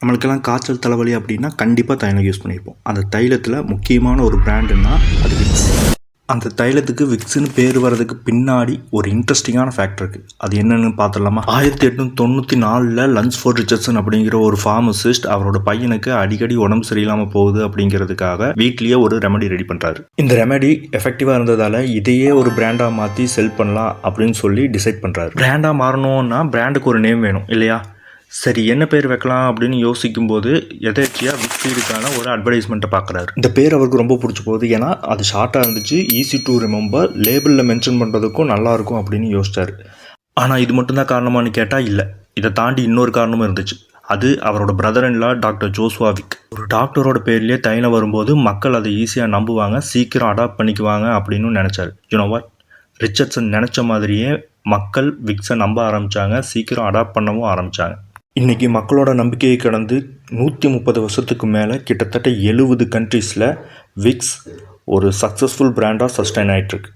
நம்மளுக்கெல்லாம் காய்ச்சல் தலைவலி அப்படின்னா கண்டிப்பாக தைலம் யூஸ் பண்ணியிருப்போம். அந்த தைலத்தில் முக்கியமான ஒரு பிராண்டுன்னா அது விக்ஸ். அந்த தைலத்துக்கு விக்ஸ்னு பேர் வர்றதுக்கு பின்னாடி ஒரு இன்ட்ரெஸ்டிங்கான ஃபேக்ட் இருக்குது. அது என்னென்னு பார்த்துடலாமா? 1894 லன்ஸ்ஃபோர்ட் ரிச்சர்ட்சன் அப்படிங்கிற ஒரு ஃபார்மசிஸ்ட் அவரோட பையனுக்கு அடிக்கடி உடம்பு சரியில்லாமல் போகுது அப்படிங்கிறதுக்காக வீட்லேயே ஒரு ரெமெடி ரெடி பண்ணுறாரு. இந்த ரெமெடி எஃபெக்டிவாக இருந்ததால் இதையே ஒரு பிராண்டாக மாற்றி செல் பண்ணலாம் அப்படின்னு சொல்லி டிசைட் பண்ணுறாரு. பிராண்டாக மாறணும்னா பிராண்டுக்கு ஒரு நேம் வேணும் இல்லையா? சரி, என்ன பேர் வைக்கலாம் அப்படின்னு யோசிக்கும்போது எதேச்சியாக விக்ஸீடுக்கான ஒரு அட்வர்டைஸ்மெண்ட்டை பார்க்குறாரு. இந்த பேர் அவருக்கு ரொம்ப பிடிச்சி போகுது. ஏன்னா அது ஷார்ட்டாக இருந்துச்சு, ஈஸி டு ரிமெம்பர், லேபிளில் மென்ஷன் பண்ணுறதுக்கும் நல்லாயிருக்கும் அப்படின்னு யோசிச்சார். ஆனால் இது மட்டும்தான் காரணமானு கேட்டால் இல்லை. இதை தாண்டி இன்னொரு காரணமும் இருந்துச்சு. அது அவரோட brother in law doctor Joshua Vick. ஒரு டாக்டரோட பேர்லேயே தைலம் வரும்போது மக்கள் அதை ஈஸியாக நம்புவாங்க, சீக்கிரம் அடாப்ட் பண்ணிக்குவாங்க அப்படின்னு நினச்சார். யூனோவாட், ரிச்சர்ட்சன் நினச்ச மாதிரியே மக்கள் விக்ஸை நம்ப ஆரம்பித்தாங்க, சீக்கிரம் அடாப்ட் பண்ணவும் ஆரம்பித்தாங்க. இன்றைக்கி மக்களோட நம்பிக்கையை கடந்து 130 வருஷத்துக்கு மேலே கிட்டத்தட்ட 70 கண்ட்ரீஸில் விக்ஸ் ஒரு சக்ஸஸ்ஃபுல் பிராண்டாக சஸ்டைன் ஆகிட்டுருக்கு.